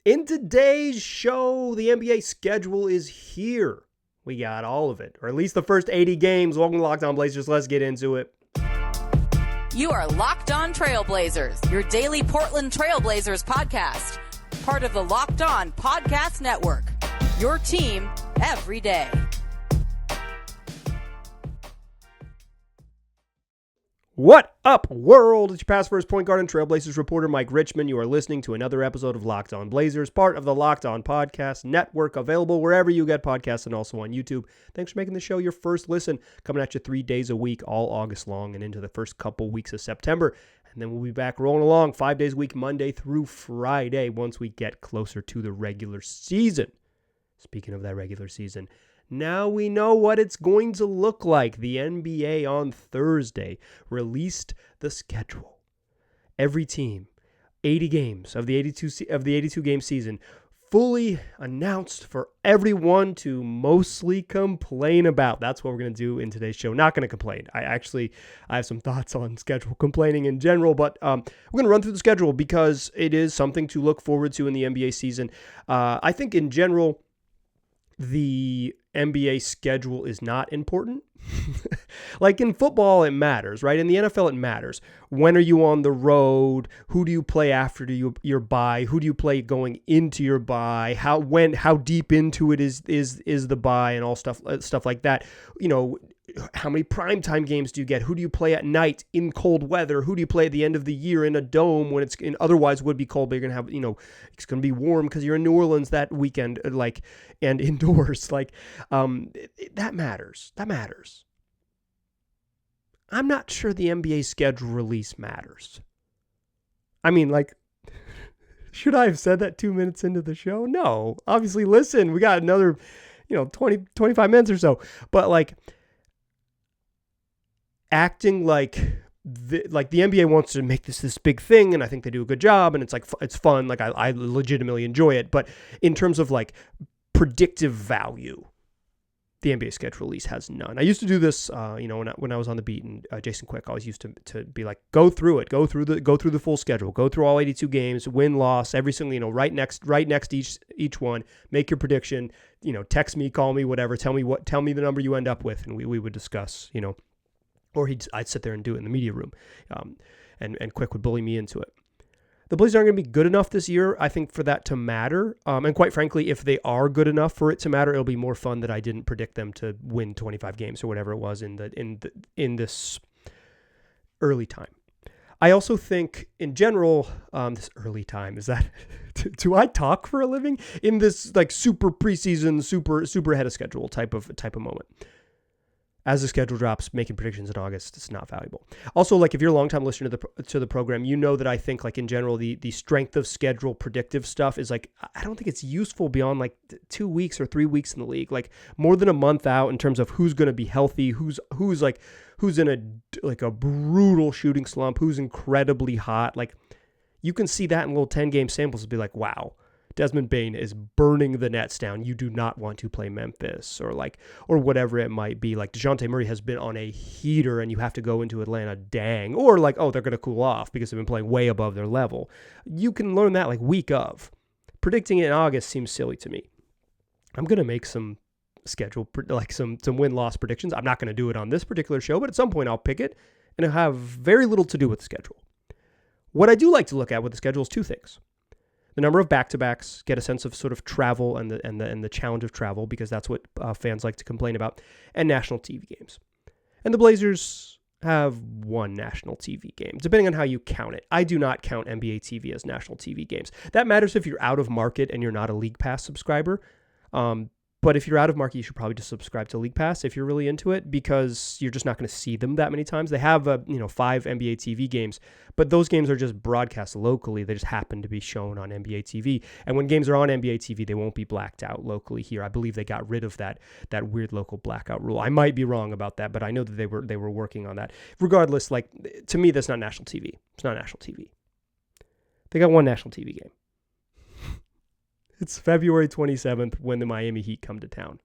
In today's show, the NBA schedule is here. We got all of it, or at least the first 80 games. Welcome to Locked On Blazers. Let's get into it. You are Locked On Trailblazers, your daily Portland Trailblazers podcast. Part of the Locked On Podcast Network, your team every day. What up, world? It's your past first point guard and Trailblazers reporter, Mike Richmond. You are listening to another episode of Locked On Blazers, part of the Locked On Podcast Network, available wherever you get podcasts and also on YouTube. Thanks for making the show your first listen. Coming at you 3 days a week, all August long and into the first couple weeks of September. And then we'll be back rolling along 5 days a week, Monday through Friday, once we get closer to the regular season. Speaking of that regular season, now we know what it's going to look like. The NBA on Thursday released the schedule. Every team, 80 games of the 82 game season, fully announced for everyone to mostly complain about. That's what we're going to do in today's show. Not going to complain. I have some thoughts on schedule complaining in general, but we're going to run through the schedule because it is something to look forward to in the NBA season. I think in general, the NBA schedule is not important. Like in football, it matters, right? In the NFL, it matters. When are you on the road? Who do you play after your bye? Who do you play going into your bye? How deep into it is the bye and all stuff like that. You know, how many primetime games do you get? Who do you play at night in cold weather? Who do you play at the end of the year in a dome when it's otherwise would be cold, but you're going to have, it's going to be warm because you're in New Orleans that weekend, and indoors. That matters. That matters. I'm not sure the NBA schedule release matters. I mean, should I have said that 2 minutes into the show? No. Obviously, listen, we got another, 20, 25 minutes or so. But acting like the NBA wants to make this big thing, and I think they do a good job, and it's fun. I legitimately enjoy it. But in terms of predictive value, the NBA schedule release has none. I used to do this, when I was on the beat, and Jason Quick always used to be like, go through it, go through the full schedule, go through all 82 games, win, loss, every single, right next each one, make your prediction, text me, call me, whatever, tell me the number you end up with, and we would discuss, or I'd sit there and do it in the media room, and Quick would bully me into it. The Blazers aren't going to be good enough this year, I think, for that to matter. And quite frankly, if they are good enough for it to matter, it'll be more fun that I didn't predict them to win 25 games or whatever it was in this early time. I also think, in general, this early time, is that do I talk for a living in this super preseason, super ahead of schedule type of moment? As the schedule drops, making predictions in August, it's not valuable. Also, if you're a longtime listener to the program, you know that I think, in general, the strength of schedule predictive stuff is I don't think it's useful beyond 2 weeks or 3 weeks in the league. More than a month out in terms of who's going to be healthy, who's in a brutal shooting slump, who's incredibly hot. You can see that in little 10-game samples and be like, wow, Desmond Bane is burning the nets down. You do not want to play Memphis or whatever it might be. DeJounte Murray has been on a heater and you have to go into Atlanta, dang. Or oh, they're going to cool off because they've been playing way above their level. You can learn that week of. Predicting it in August seems silly to me. I'm going to make some schedule, some win-loss predictions. I'm not going to do it on this particular show, but at some point I'll pick it and it'll have very little to do with the schedule. What I do like to look at with the schedule is two things. The number of back-to-backs, get a sense of sort of travel and the challenge of travel, because that's what fans like to complain about, and national TV games. And the Blazers have one national TV game, depending on how you count it. I do not count NBA TV as national TV games. That matters if you're out of market and you're not a League Pass subscriber. But if you're out of market, you should probably just subscribe to League Pass if you're really into it, because you're just not going to see them that many times. They have 5 NBA TV games, but those games are just broadcast locally. They just happen to be shown on NBA TV. And when games are on NBA TV, they won't be blacked out locally here. I believe they got rid of that weird local blackout rule. I might be wrong about that, but I know that they were working on that. Regardless, to me, that's not national TV. It's not national TV. They got one national TV game. It's February 27th when the Miami Heat come to town.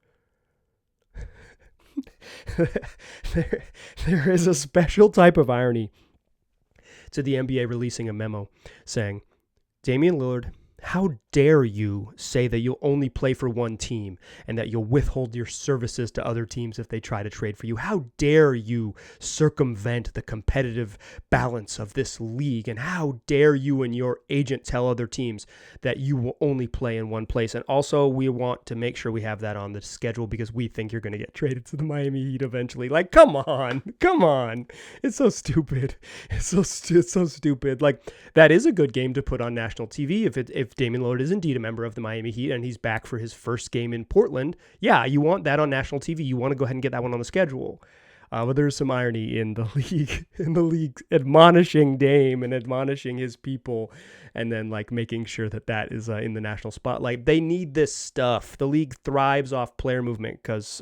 There is a special type of irony to the NBA releasing a memo saying, Damian Lillard how dare you say that you'll only play for one team and that you'll withhold your services to other teams if they try to trade for you? How dare you circumvent the competitive balance of this league? And how dare you and your agent tell other teams that you will only play in one place? And also, we want to make sure we have that on the schedule because we think you're going to get traded to the Miami Heat eventually. Like, come on. It's so stupid. It's so stupid. Like, that is a good game to put on national TV if Damian Lillard is indeed a member of the Miami Heat and he's back for his first game in Portland. Yeah, you want that on national TV. You want to go ahead and get that one on the schedule. But there's some irony in the league admonishing Dame and admonishing his people, and then like making sure that is in the national spotlight. They need this stuff. The league thrives off player movement because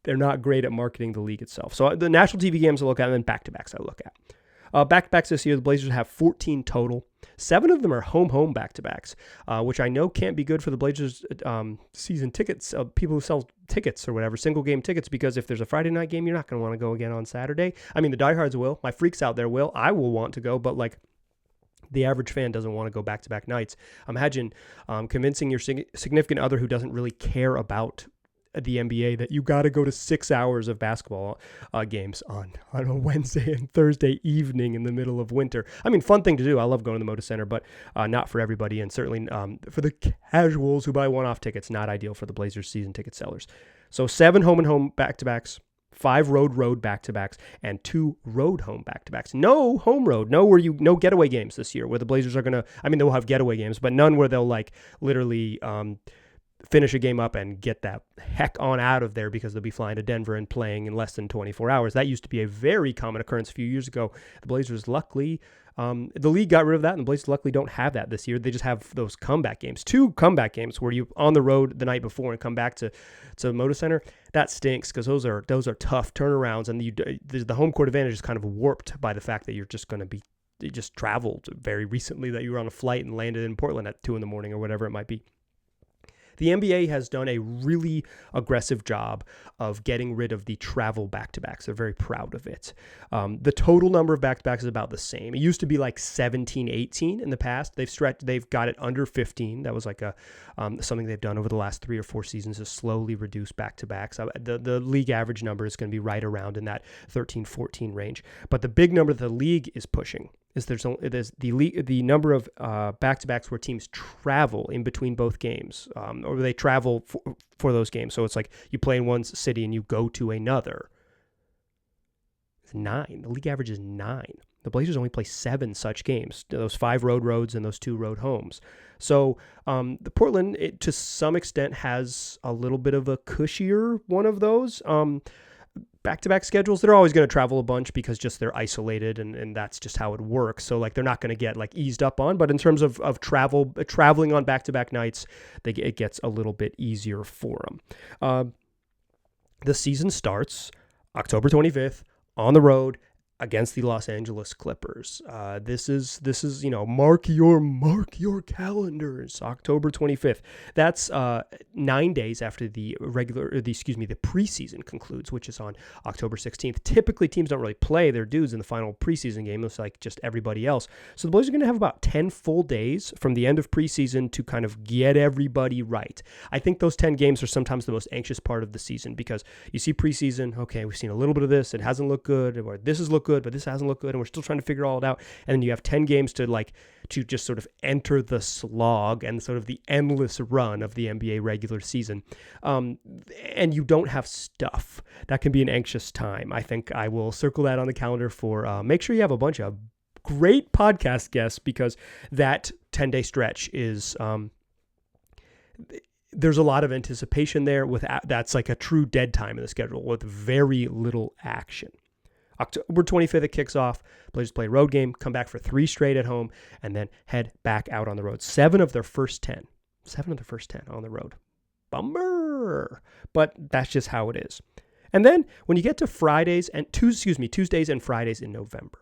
they're not great at marketing the league itself. So the national TV games I look at, and then back-to-backs I look at. Back-to-backs this year, the Blazers have 14 total. 7 of them are home back-to-backs, which I know can't be good for the Blazers season tickets, people who sell tickets or whatever, single-game tickets, because if there's a Friday night game, you're not going to want to go again on Saturday. I mean, the diehards will. My freaks out there will. I will want to go, but like the average fan doesn't want to go back-to-back nights. Imagine convincing your significant other who doesn't really care about the NBA that you got to go to 6 hours of basketball games on a Wednesday and Thursday evening in the middle of winter. I mean, fun thing to do. I love going to the Moda Center, but not for everybody, and certainly for the casuals who buy one-off tickets, not ideal for the Blazers season ticket sellers. So 7 home back-to-backs, 5 road back-to-backs, and 2 road home back-to-backs. No home road, no getaway games this year where the Blazers are going to, I mean, they'll have getaway games, but none where they'll like literally finish a game up and get that heck on out of there because they'll be flying to Denver and playing in less than 24 hours. That used to be a very common occurrence a few years ago. The Blazers luckily, the league got rid of that, and the Blazers luckily don't have that this year. They just have those comeback games, 2 comeback games where you on the road the night before and come back to Moda Center. That stinks because those are tough turnarounds, and the home court advantage is kind of warped by the fact that you're just going to be, you just traveled very recently, that you were on a flight and landed in Portland at 2 a.m. or whatever it might be. The NBA has done a really aggressive job of getting rid of the travel back-to-backs. They're very proud of it. The total number of back-to-backs is about the same. It used to be like 17, 18 in the past. They've got it under 15. That was like something they've done over the last 3 or 4 seasons to slowly reduce back-to-backs. The league average number is going to be right around in that 13, 14 range. But the big number that the league is pushing is there's the number of back-to-backs where teams travel in between both games, or they travel for those games. So it's like you play in one city and you go to another. It's 9. The league average is 9. The Blazers only play 7 such games, those 5 roads and those 2 road homes. So the Portland, to some extent, has a little bit of a cushier one of those. Back-to-back schedules, they're always going to travel a bunch because just they're isolated and that's just how it works. So like they're not going to get like eased up on, but in terms of traveling on back-to-back nights, it gets a little bit easier for them. The season starts October 25th on the road against the Los Angeles Clippers. This is mark your calendars. October 25th. That's 9 days after the preseason concludes, which is on October 16th. Typically, teams don't really play their dudes in the final preseason game. It's like just everybody else. So the Blazers are going to have about 10 full days from the end of preseason to kind of get everybody right. I think those 10 games are sometimes the most anxious part of the season because you see preseason, okay, we've seen a little bit of this, it hasn't looked good, or this has looked good, but this hasn't looked good, and we're still trying to figure all it out. And then you have 10 games to just sort of enter the slog and sort of the endless run of the NBA regular season. And you don't have stuff. That can be an anxious time. I think I will circle that on the calendar for make sure you have a bunch of great podcast guests because that 10-day stretch is there's a lot of anticipation there. That's like a true dead time in the schedule with very little action. October 25th, it kicks off. Blazers play a road game, come back for 3 straight at home, and then head back out on the road. 7 of their first 10 on the road. Bummer. But that's just how it is. And then when you get to Tuesdays and Fridays in November,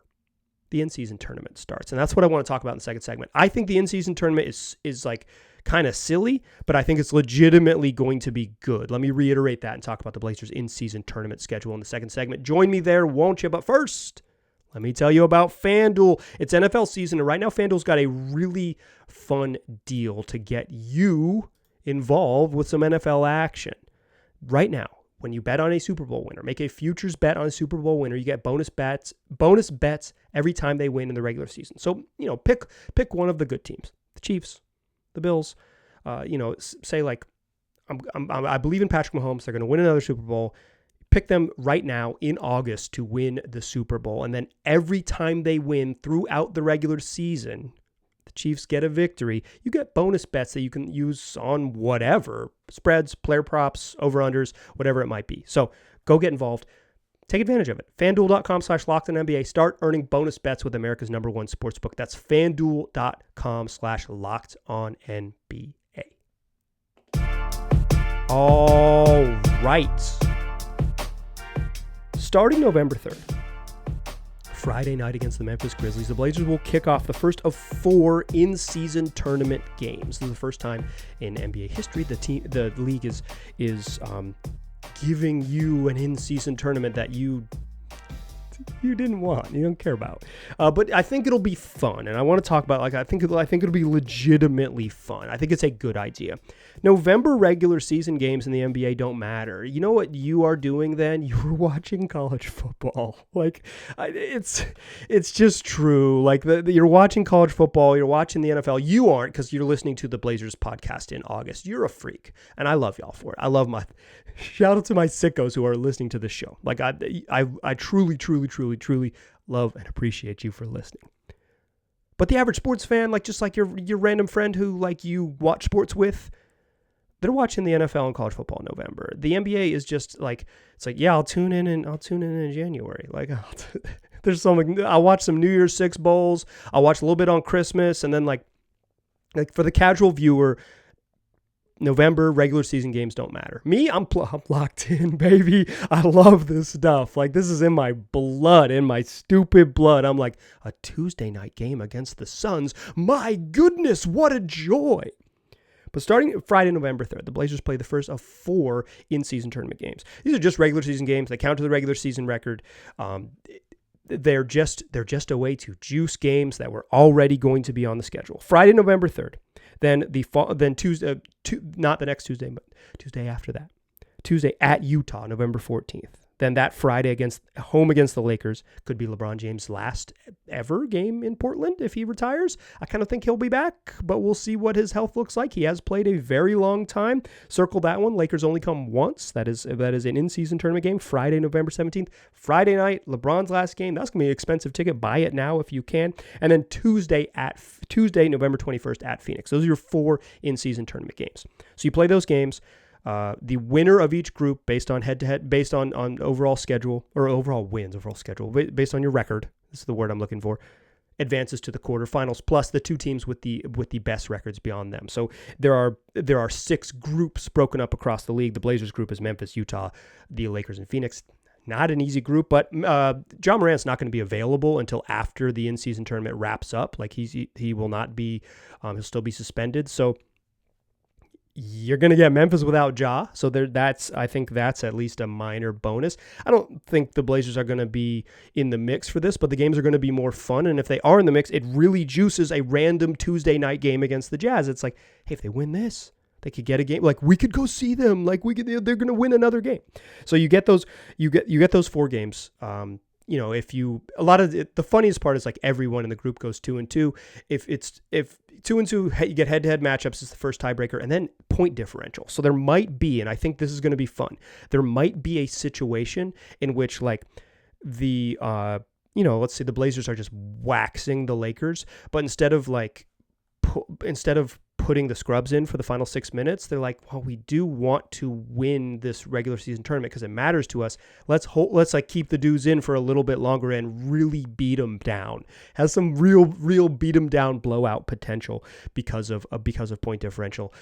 the in-season tournament starts. And that's what I want to talk about in the second segment. I think the in-season tournament is like kind of silly, but I think it's legitimately going to be good. Let me reiterate that and talk about the Blazers in-season tournament schedule in the second segment. Join me there, won't you? But first, Let me tell you about FanDuel. It's NFL season, and right now FanDuel's got a really fun deal to get you involved with some NFL action. Right now, when you bet on a Super Bowl winner, make a futures bet on a Super Bowl winner, you get bonus bets every time they win in the regular season. So, pick one of the good teams, the Chiefs, the Bills. Say like, I believe in Patrick Mahomes. They're going to win another Super Bowl. Pick them right now in August to win the Super Bowl. And then every time they win throughout the regular season, the Chiefs get a victory, you get bonus bets that you can use on whatever, spreads, player props, over-unders, whatever it might be. So go get involved. Take advantage of it. FanDuel.com/LockedOnNBA. Start earning bonus bets with America's #1 sportsbook. That's FanDuel.com/LockedOnNBA. All right. Starting November 3rd, Friday night against the Memphis Grizzlies, the Blazers will kick off the first of 4 in-season tournament games. This is the first time in NBA history the league is giving you an in-season tournament that you didn't want, you don't care about. But I think it'll be fun, and I want to talk about I think it'll be legitimately fun. I think it's a good idea. November regular season games in the NBA don't matter. You know what you are doing then? You're watching college football. It's just true. You're watching college football. You're watching the NFL. You aren't, because you're listening to the Blazers podcast in August. You're a freak, and I love y'all for it. I love shout out to my sickos who are listening to this show. I truly love and appreciate you for listening. But the average sports fan, just like your random friend who you watch sports with, they're watching the NFL and college football in November. The NBA is just I'll tune in in January. There's something. I'll watch some New Year's 6 bowls. I'll watch a little bit on Christmas, and then for the casual viewer, November regular season games don't matter. Me, I'm locked in, baby. I love this stuff. This is in my blood, in my stupid blood. I'm like, a Tuesday night game against the Suns. My goodness, what a joy. But starting Friday, November 3rd, the Blazers play the first of 4 in-season tournament games. These are just regular season games. They count to the regular season record. They're just a way to juice games that were already going to be on the schedule. Friday, November 3rd. Then Tuesday, not the next Tuesday, but Tuesday after that. Tuesday at Utah, November 14th. Then that Friday home against the Lakers could be LeBron James' last ever game in Portland if he retires. I kind of think he'll be back, but we'll see what his health looks like. He has played a very long time. Circle that one. Lakers only come once. That is an in-season tournament game. Friday, November 17th. Friday night, LeBron's last game. That's going to be an expensive ticket. Buy it now if you can. And then Tuesday, November 21st at Phoenix. Those are your 4 in-season tournament games. So you play those games. The winner of each group, based on head-to-head, based on overall schedule, or overall wins, overall schedule, based on your record, this is the word I'm looking for, advances to the quarterfinals, plus the 2 teams with the best records beyond them. So there are 6 groups broken up across the league. The Blazers group is Memphis, Utah, the Lakers, and Phoenix. Not an easy group, but John Morant's not going to be available until after the in-season tournament wraps up. He will not be, he'll still be suspended. So you're going to get Memphis without Ja, so I think that's at least a minor bonus. I don't think the Blazers are going to be in the mix for this, but the games are going to be more fun, and if they are in the mix, it really juices a random Tuesday night game against the Jazz. It's hey, if they win this, they could get a game. We could go see them. They're going to win another game. So you get those 4 games. The funniest part is everyone in the group goes 2-2. If 2-2, you get head-to-head matchups as the first tiebreaker, and then point differential. So there might be, and I think this is going to be fun, there might be a situation in which let's say the Blazers are just waxing the Lakers, but instead of putting the scrubs in for the final 6 minutes, they're we do want to win this regular season tournament because it matters to us. Let's keep the dudes in for a little bit longer and really beat them down. Has some real beat them down blowout potential because of point differential.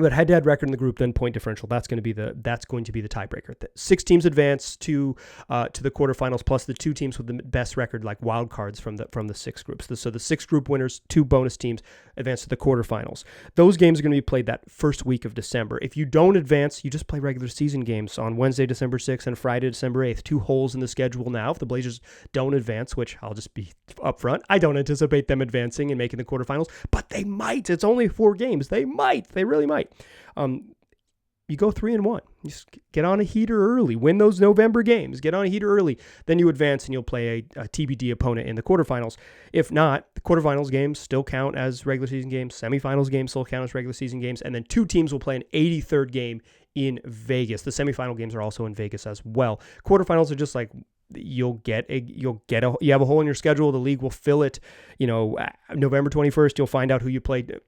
But head-to-head record in the group, then point differential. That's going to be the tiebreaker. 6 teams advance to the quarterfinals, plus the 2 teams with the best record, like wild cards from the 6 groups. So the 6 group winners, 2 bonus teams advance to the quarterfinals. Those games are going to be played that first week of December. If you don't advance, you just play regular season games on Wednesday, December 6th, and Friday, December 8th. 2 holes in the schedule now. If the Blazers don't advance, which I'll just be upfront, I don't anticipate them advancing and making the quarterfinals, but they might. It's only 4 games. They really might. You go 3-1. You just get on a heater early. Win those November games. Get on a heater early. Then you advance and you'll play a TBD opponent in the quarterfinals. If not, the quarterfinals games still count as regular season games. Semifinals games still count as regular season games. And then 2 teams will play an 83rd game in Vegas. The semifinal games are also in Vegas as well. Quarterfinals are just like you have a hole in your schedule. The league will fill it. November 21st, you'll find out who you played.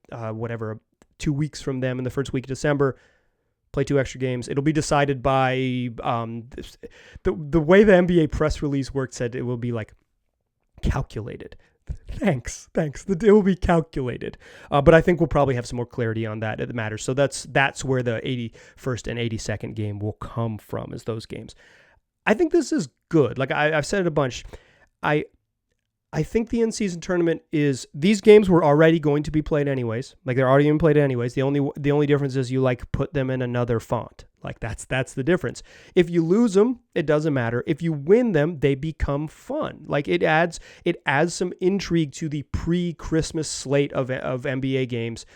2 weeks from them in the first week of December. Play 2 extra games. It'll be decided by the way the NBA press release worked said it will be like calculated. Thanks. It will be calculated. But I think we'll probably have some more clarity on that. It matters. So that's where the 81st and 82nd game will come from, is those games. I think this is good. Like I've said it a bunch. I think the in-season tournament these games were already going to be played anyways. Like they're already being played anyways. The only difference is you put them in another font. Like that's the difference. If you lose them, it doesn't matter. If you win them, they become fun. Like it adds some intrigue to the pre-Christmas slate of NBA games.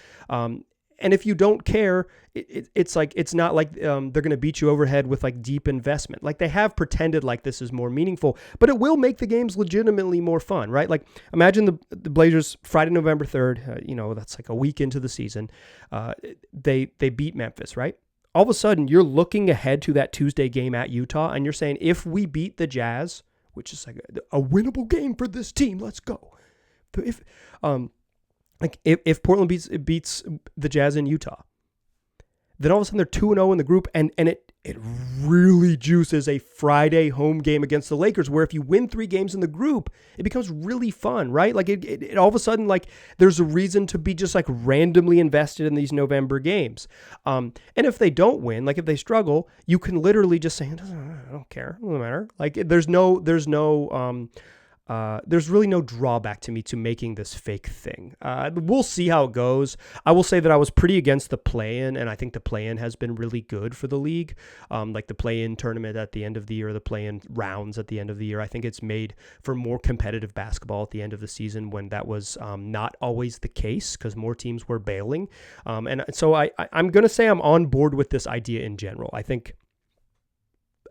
And if you don't care, it's not like they're going to beat you overhead with like deep investment. Like they have pretended like this is more meaningful, but it will make the games legitimately more fun, right? Like imagine the Blazers Friday, November 3rd, that's like a week into the season. They beat Memphis, right? All of a sudden you're looking ahead to that Tuesday game at Utah and you're saying, if we beat the Jazz, which is like a winnable game for this team, let's go. If Portland beats the Jazz in Utah, then all of a sudden they're 2-0 in the group, and it really juices a Friday home game against the Lakers, where if you win 3 games in the group, it becomes really fun, right? Like it all of a sudden, like there's a reason to be just like randomly invested in these November games. And if they don't win, like if they struggle, you can literally just say, I don't care, it doesn't matter. Like there's really no drawback to me to making this fake thing. We'll see how it goes. I will say that I was pretty against the play-in, and I think the play-in has been really good for the league. Like the play-in tournament at the end of the year, the play-in rounds at the end of the year. I think it's made for more competitive basketball at the end of the season, when that was not always the case because more teams were bailing. And so I'm going to say I'm on board with this idea in general. I think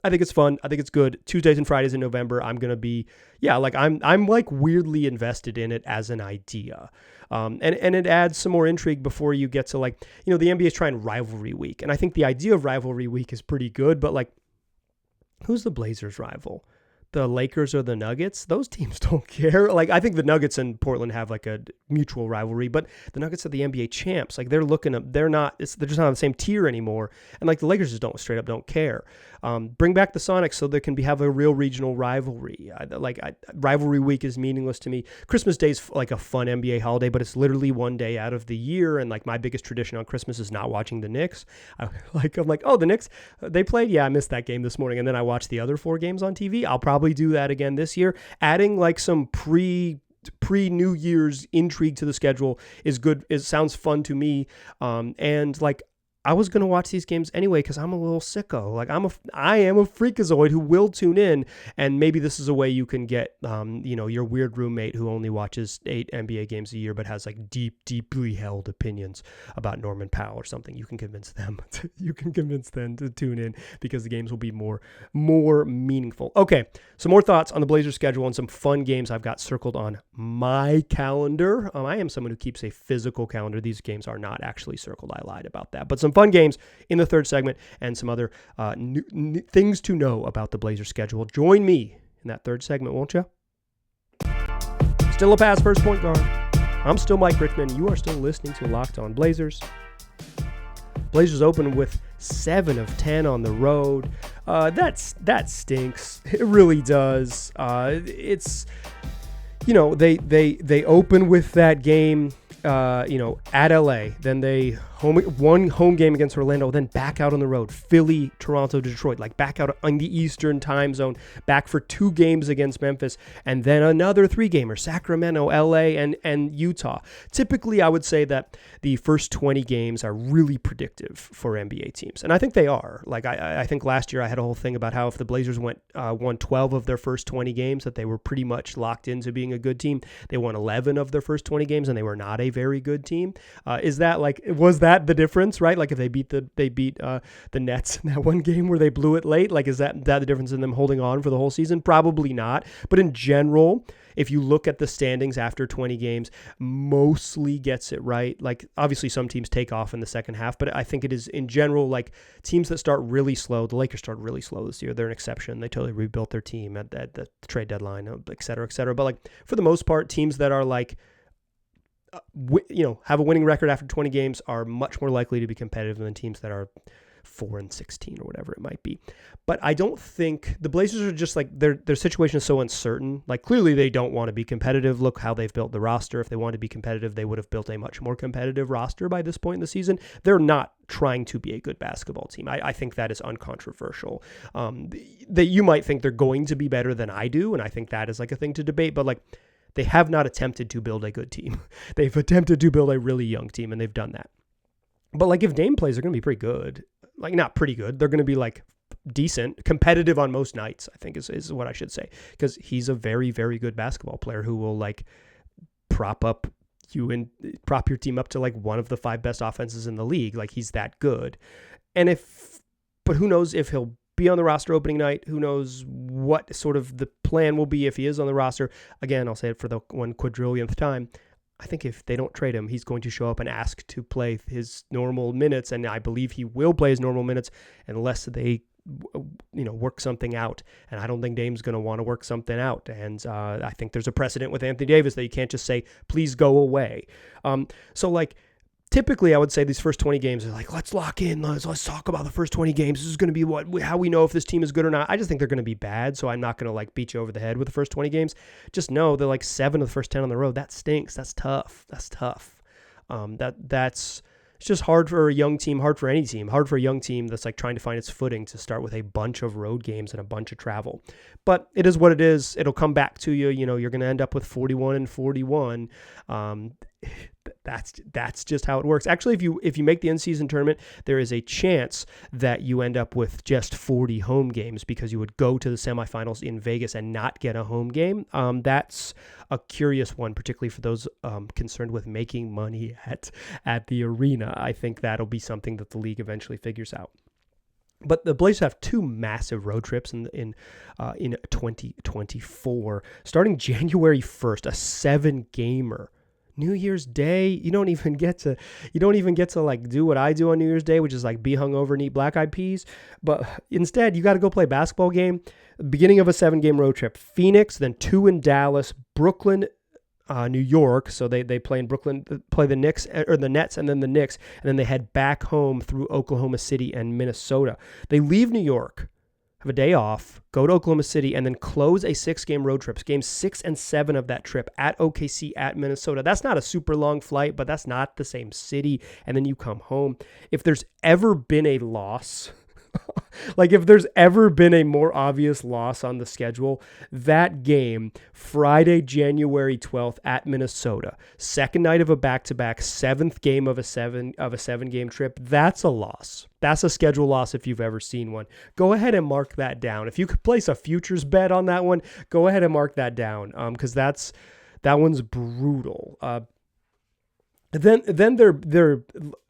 it's fun. I think it's good. Tuesdays and Fridays in November, I'm going to be, I'm like weirdly invested in it as an idea. And it adds some more intrigue before you get to the NBA is trying rivalry week. And I think the idea of rivalry week is pretty good, but like, who's the Blazers' rival? The Lakers or the Nuggets? Those teams don't care. Like, I think the Nuggets and Portland have like a mutual rivalry, but the Nuggets are the NBA champs. Like they're just not on the same tier anymore. And like the Lakers just straight up don't care. Bring back the Sonics so there can have a real regional rivalry. Rivalry week is meaningless to me. Christmas Day is like a fun NBA holiday, but it's literally one day out of the year. And like my biggest tradition on Christmas is not watching the Knicks. I'm like, oh, the Knicks, they played? Yeah, I missed that game this morning. And then I watched the other 4 games on TV. I'll probably do that again this year. Adding like some pre-New Year's intrigue to the schedule is good. It sounds fun to me. And like, I was going to watch these games anyway because I'm a little sicko. Like I am a freakazoid who will tune in, and maybe this is a way you can get, your weird roommate who only watches 8 NBA games a year but has like deeply held opinions about Norman Powell or something. You can convince them. To tune in because the games will be more meaningful. Okay, some more thoughts on the Blazers schedule and some fun games I've got circled on my calendar. I am someone who keeps a physical calendar. These games are not actually circled. I lied about that, but some fun games in the third segment and some other things to know about the Blazers schedule. Join me in that third segment, won't you? Still a pass first point guard. I'm still Mike Richmond. You are still listening to Locked On Blazers. Blazers open with 7 of 10 on the road. That stinks. It really does. It's, they open with that game at LA, then they one home game against Orlando, then back out on the road, Philly, Toronto, Detroit, like back out on the Eastern time zone, back for 2 games against Memphis, and then another 3-gamer, Sacramento, LA, and Utah. Typically, I would say that the first 20 games are really predictive for NBA teams, and I think they are. Like I think last year I had a whole thing about how if the Blazers won 12 of their first 20 games, that they were pretty much locked into being a good team. They won 11 of their first 20 games, and they were not a very good team. Was that the difference, right? Like if they beat the Nets in that one game where they blew it late, like is that the difference in them holding on for the whole season? Probably not. But in general, if you look at the standings after 20 games, mostly gets it right. Like obviously some teams take off in the second half, but I think it is in general like teams that start really slow. The Lakers started really slow this year. They're an exception. They totally rebuilt their team at the trade deadline, et cetera, et cetera. But like for the most part, teams that are like have a winning record after 20 games are much more likely to be competitive than teams that are 4-16 or whatever it might be. But I don't think the Blazers are just like their situation is so uncertain. Like clearly they don't want to be competitive. Look how they've built the roster. If they wanted to be competitive, they would have built a much more competitive roster by this point in the season. They're not trying to be a good basketball team. I think that is uncontroversial. That you might think they're going to be better than I do, and I think that is like a thing to debate, but like they have not attempted to build a good team. They've attempted to build a really young team, and they've done that. But like if Dame plays, they're going to be pretty good. Like not pretty good. They're going to be like decent, competitive on most nights, I think is what I should say. Because he's a very, very good basketball player who will like prop your team up to like one of the 5 best offenses in the league. Like he's that good. But who knows if he'll be on the roster opening night. Who knows what sort of the plan will be if he is on the roster. Again, I'll say it for the 1 quadrillionth time. I think if they don't trade him, he's going to show up and ask to play his normal minutes, and I believe he will play his normal minutes unless they work something out. And I don't think Dame's going to want to work something out. And I think there's a precedent with Anthony Davis that you can't just say, please go away. So like, typically, I would say these first 20 games are like, let's lock in. Let's talk about the first 20 games. This is going to be how we know if this team is good or not. I just think they're going to be bad, so I'm not going to like beat you over the head with the first 20 games. Just know they're like 7 of the first 10 on the road. That stinks. That's tough. It's just hard for a young team, hard for any team, hard for a young team that's like trying to find its footing to start with a bunch of road games and a bunch of travel. But it is what it is. It'll come back to you. You're going to end up with 41-41. That's just how it works. Actually, if you make the in-season tournament, there is a chance that you end up with just 40 home games because you would go to the semifinals in Vegas and not get a home game. That's a curious one, particularly for those concerned with making money at the arena. I think that'll be something that the league eventually figures out. But the Blazers have 2 massive road trips in 2024, starting January 1st, a 7-gamer. New Year's Day, you don't even get to like do what I do on New Year's Day, which is like be hungover and eat black eyed peas. But instead, you got to go play a basketball game. Beginning of a 7-game road trip: Phoenix, then 2 in Dallas, Brooklyn, New York. So they play in Brooklyn, play the Knicks or the Nets, and then the Knicks, and then they head back home through Oklahoma City and Minnesota. They leave New York, have a day off, go to Oklahoma City, and then close a 6-game road trip. Games 6 and 7 of that trip at OKC, at Minnesota. That's not a super long flight, but that's not the same city. And then you come home. If there's ever been a loss, like if there's ever been a more obvious loss on the schedule, that game, Friday, January 12th at Minnesota, second night of a back-to-back, 7th game of a 7-game trip, that's a loss. That's a schedule loss if you've ever seen one. Go ahead and mark that down. If you could place a futures bet on that one, go ahead and mark that down because that one's brutal. Then they're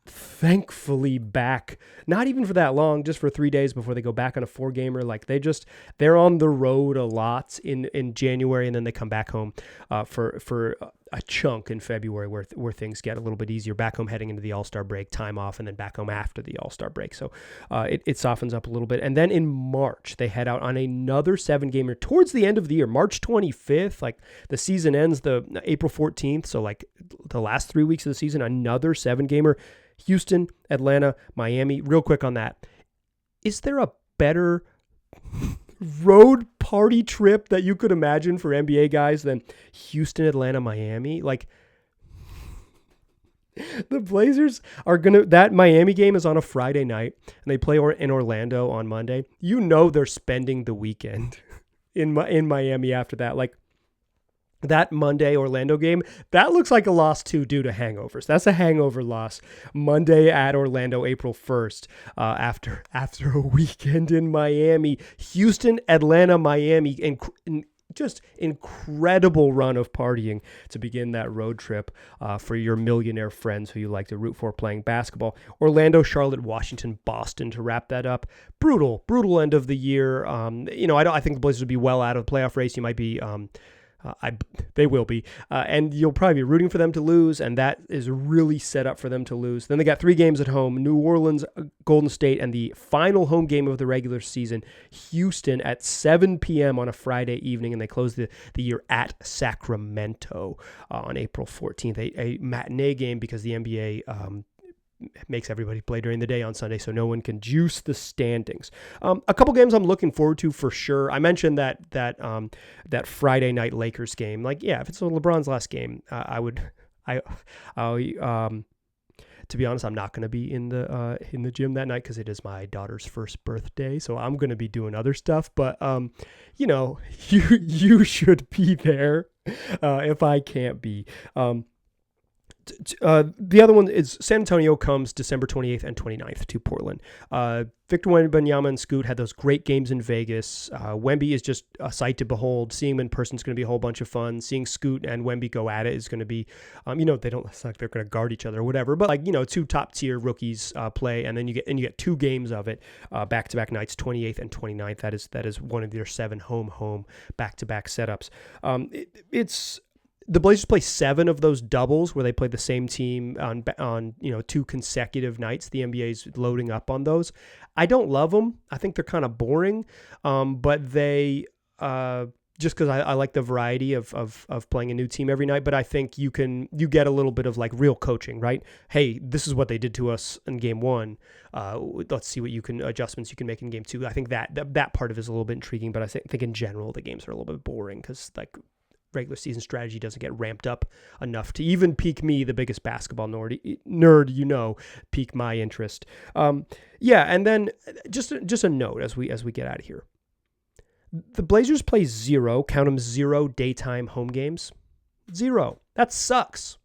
thankfully back, not even for that long, just for 3 days before they go back on a 4-gamer. Like they're on the road a lot in January, and then they come back home for a chunk in February where things get a little bit easier. Back home heading into the All-Star break, time off, and then back home after the All-Star break. So it softens up a little bit. And then in March, they head out on another 7-gamer towards the end of the year, March 25th. Like the season ends the April 14th. So like the last 3 weeks of the season, another 7-gamer. Houston, Atlanta, Miami. Real quick on that. Is there a better road party trip that you could imagine for NBA guys than Houston, Atlanta, Miami? Like, The Blazers are that Miami game is on a Friday night and they play in Orlando on Monday. You know they're spending the weekend in Miami after that. Like that Monday Orlando game, that looks like a loss too due to hangovers. That's a hangover loss. Monday at Orlando, April 1st, after a weekend in Miami. Houston, Atlanta, Miami, and just incredible run of partying to begin that road trip for your millionaire friends who you like to root for playing basketball. Orlando, Charlotte, Washington, Boston to wrap that up. Brutal end of the year. I think the Blazers will be well out of the playoff race. You might be. They will be, and you'll probably be rooting for them to lose, and that is really set up for them to lose. Then they got 3 games at home: New Orleans, Golden State, and the final home game of the regular season, Houston, at 7 p.m. on a Friday evening, and they close the year at Sacramento on April 14th, a matinee game because the NBA makes everybody play during the day on Sunday, so no one can juice the standings. A couple games I'm looking forward to for sure. I mentioned that Friday night Lakers game. Like, yeah, if it's LeBron's last game, to be honest, I'm not going to be in the gym that night because it is my daughter's first birthday, so I'm going to be doing other stuff. But you should be there if I can't be. The other one is San Antonio comes December 28th and 29th to Portland. Victor Wembanyama and Scoot had those great games in Vegas. Wemby is just a sight to behold. Seeing him in person is going to be a whole bunch of fun. Seeing Scoot and Wemby go at it is going to be, they don't, it's like they're going to guard each other or whatever, but 2 top tier rookies play, and then you get 2 games of it back-to-back nights, 28th and 29th. That is one of their 7 home back-to-back setups. The Blazers play 7 of those doubles where they play the same team on 2 consecutive nights. The NBA's loading up on those. I don't love them. I think they're kind of boring, but they just because I like the variety of playing a new team every night. But I think you get a little bit of like real coaching, right? Hey, this is what they did to us in game 1. Let's see what adjustments you can make in game 2. I think that part of it is a little bit intriguing, but I think in general the games are a little bit boring because like regular season strategy doesn't get ramped up enough to even pique me, the biggest basketball nerd, pique my interest. And then just a note as we get out of here. The Blazers play 0 daytime home games. 0. That sucks.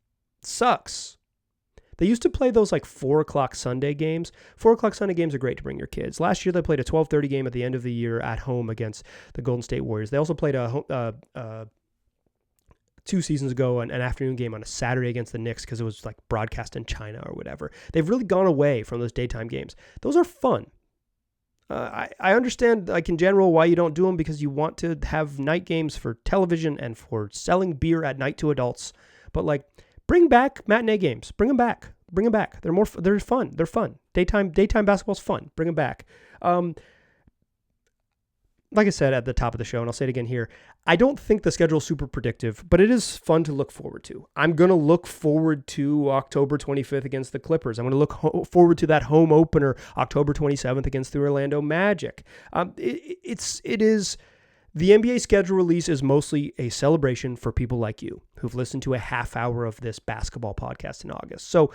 They used to play those like 4:00 Sunday games. 4:00 Sunday games are great to bring your kids. Last year they played a 12:30 game at the end of the year at home against the Golden State Warriors. They also played 2 seasons ago an afternoon game on a Saturday against the Knicks because it was like broadcast in China or whatever. They've really gone away from those daytime games. Those are fun. I understand, like in general, why you don't do them because you want to have night games for television and for selling beer at night to adults. But like, bring back matinee games. Bring them back. They're fun. Daytime basketball's fun. Bring them back. Like I said at the top of the show, and I'll say it again here, I don't think the schedule is super predictive, but it is fun to look forward to. I'm going to look forward to October 25th against the Clippers. I'm going to look forward to that home opener October 27th against the Orlando Magic. It is the NBA schedule release is mostly a celebration for people like you who've listened to a half hour of this basketball podcast in August. So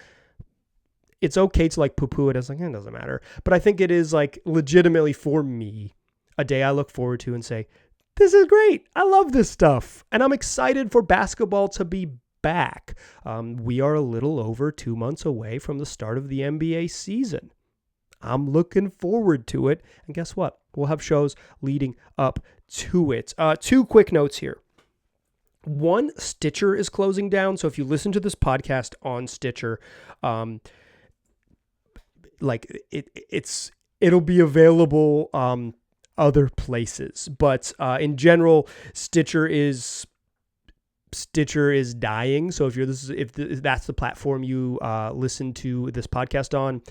it's okay to like poo-poo it as like, it doesn't matter. But I think it is like legitimately for me a day I look forward to and say, this is great. I love this stuff. And I'm excited for basketball to be back. We are a little over 2 months away from the start of the NBA season. I'm looking forward to it. And guess what? We'll have shows leading up to it. 2 quick notes here. 1, Stitcher is closing down. So if you listen to this podcast on Stitcher, it'll be available other places, but in general, Stitcher is dying. So if that's the platform you listen to this podcast on,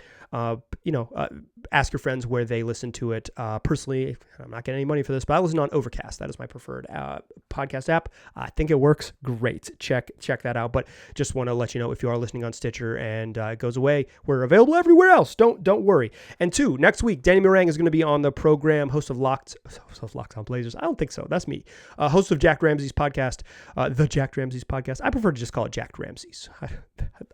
ask your friends where they listen to it. Personally, I'm not getting any money for this, but I listen on Overcast. That is my preferred podcast app. I think it works great. Check that out. But just want to let you know, if you are listening on Stitcher and it goes away, we're available everywhere else. Don't worry. And 2, next week, Danny Morang is going to be on the program, host of Locked On Blazers. I don't think so. That's me. Host of Jack Ramsey's podcast, the Jack Ramsey's podcast. I prefer to just call it Jack Ramsey's.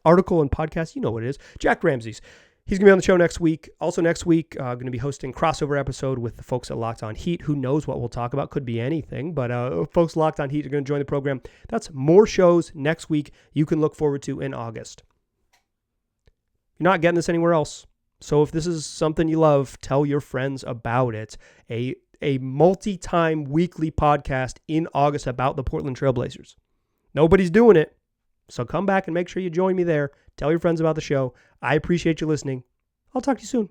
Article and podcast, you know what it is. Jack Ramsey's. He's going to be on the show next week. Also next week, going to be hosting crossover episode with the folks at Locked On Heat. Who knows what we'll talk about? Could be anything. But folks Locked On Heat are going to join the program. That's more shows next week you can look forward to in August. You're not getting this anywhere else. So if this is something you love, tell your friends about it. A multi-time weekly podcast in August about the Portland Trail Blazers. Nobody's doing it. So come back and make sure you join me there. Tell your friends about the show. I appreciate you listening. I'll talk to you soon.